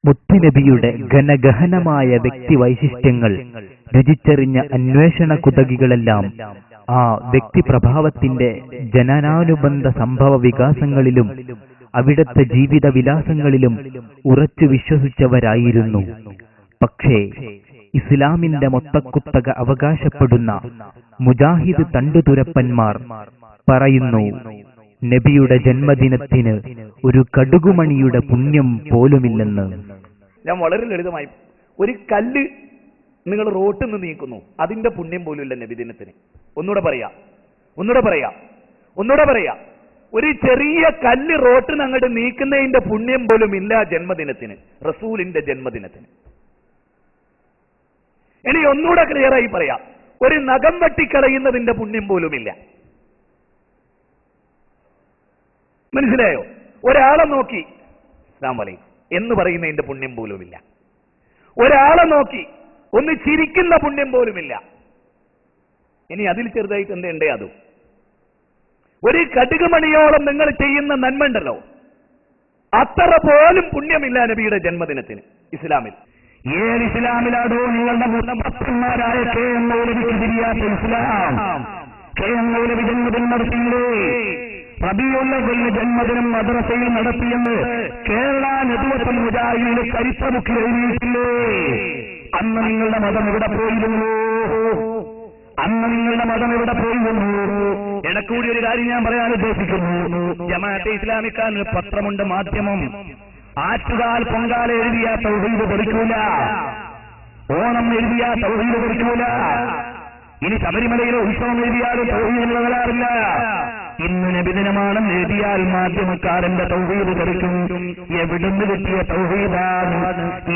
മുത്തുനബിയുടെ ഘനഗഹനമായ വ്യക്തിവൈശിഷ്ട്യങ്ങൾ രുചിച്ചറിഞ്ഞ അന്വേഷണ കുതകികളെല്ലാം ആ വ്യക്തിപ്രഭാവത്തിന്റെ ജനനാനുബന്ധ സംഭവ വികാസങ്ങളിലും അവിടത്തെ ജീവിത വിലാസങ്ങളിലും ഉറച്ചു വിശ്വസിച്ചവരായിരുന്നു. പക്ഷേ ഇസ്ലാമിന്റെ മൊത്തക്കുത്തക അവകാശപ്പെടുന്ന മുജാഹിദ് തണ്ടുതുരപ്പന്മാർ പറയുന്നു, നബിയുടെ ജന്മദിനത്തിന് ഒരു കടുകുമണിയുടെ പുണ്യം പോലുമില്ലെന്ന്. ഞാൻ വളരെ ലളിതമായി, ഒരു കല്ല് നിങ്ങൾ റോട്ടിൽ നിന്ന് നീക്കുന്നു, അതിന്റെ പുണ്യം പോലുമില്ല നബിദിനത്തിന്. ഒന്നുകൂടെ പറയാ, ഒരു ചെറിയ കല്ല് റോട്ടിൽ നിന്ന് അങ്ങോട്ട് നീക്കുന്നതിന്റെ പുണ്യം പോലും ഇല്ല ജന്മദിനത്തിന്, റസൂലിന്റെ ജന്മദിനത്തിന്. ഇനി ഒന്നുകൂടെ ക്ലിയറായി പറയാം, ഒരു നഖം വെട്ടിക്കളയുന്നതിന്റെ പുണ്യം പോലുമില്ല. മനസ്സിലായോ? ഒരാളെ നോക്കി അസ്സലാമു അലൈക്കും എന്ന് പറയുന്നതിന്റെ പുണ്യം പോലുമില്ല. ഒരാളെ നോക്കി ഒന്ന് ചിരിക്കുന്ന പുണ്യം പോലുമില്ല. ഇനി അതിൽ ചെറുതായിട്ട് എന്തേ അതും ഒരു കടുകുമണിയോളം നിങ്ങൾ ചെയ്യുന്ന നന്മ ഉണ്ടല്ലോ, അത്ര പോലും പുണ്യമില്ല നബിയുടെ ജന്മദിനത്തിന് ഇസ്ലാമിൽ. ഏത് ഇസ്ലാമിലാണോ നിങ്ങളുടെ മുത്തപ്പന്മാരായ കെ എം മൗലവിക്ക് തിരിയാത്ത ഇസ്ലാം? കെ എം മൗലവി ജന്മദിനം നടത്തിയില്ലേ? റബീഉൽ അവ്വലിന്റെ ജന്മദിനം മദ്രസയിൽ നടത്തിയെന്ന് കേരള നദുവത്തുൽ മുജാഹിദിന്റെ ചരിത്രബുക്കിൽ എഴുതിയിട്ടില്ലേ? അന്ന് നിങ്ങളുടെ മതം എവിടെ പോയിരുന്നു? എനക്കൂടി ഒരു കാര്യം ഞാൻ പറയാൻ ഉദ്ദേശിക്കുന്നു. ജമാഅത്തെ ഇസ്ലാമിക്കാരന് പത്രമുണ്ട്, മാധ്യമം. ആറ്റുകാൽ പൊങ്കാല എഴുതിയ തൗഹീദ് പഠിക്കൂല, ഓണം എഴുതിയ തൗഹീദ് പഠിക്കൂല, ഇനി ശബരിമലയിലെ ഉത്സവം എഴുതിയാലും തൗഹീദ് വരാറില്ല. ഇന്ന് നബിദിനമാണെന്ന് എഴുതിയാൽ മാധ്യമക്കാരന്റെ തൗഹീദ് പഠിക്കും. എവിടുന്ന് കിട്ടിയ തൗഹീദാണ്?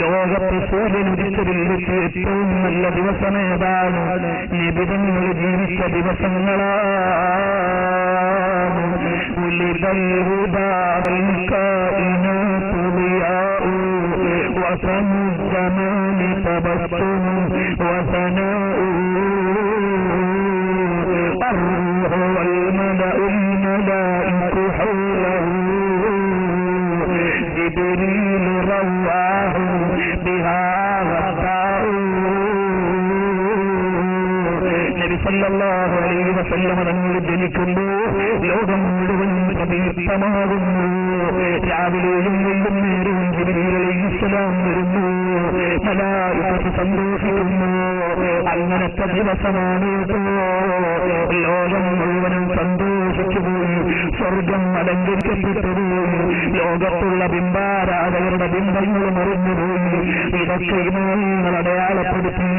ലോകത്ത് സൂര്യൻ ഉദിച്ചതിൽ വെച്ച് ഏറ്റവും നല്ല ദിവസം ഏതാണ്? നബിദിനങ്ങൾ ജീവിച്ച ദിവസങ്ങളാണ്. സല്ലല്ലാഹു അലൈഹി വസല്ലം തങ്ങൾ ജനിക്കുമ്പോൾ ലോകം മുഴുവൻ പ്രതീക്ഷമാകുന്നു. രാവിലെയും വൈകുന്നേരവും ജിബ്രീൽ അലൈഹിസ്സലാം വരുന്നു, മലായികത്ത് സന്തോഷിക്കുന്നു. അങ്ങനത്തെ ദിവസമാണ് ലോകം മുഴുവനും സന്തോഷിച്ചു പോയി. സ്വർഗം അലങ്കരിക്കപ്പെട്ടു പോയി. ലോകത്തുള്ള ബിംബാരാധകരുടെ ബിംബങ്ങൾ മറിഞ്ഞുപോയി. ഇതൊക്കെ ഇമാങ്ങൾ അടയാളപ്പെടുത്തി.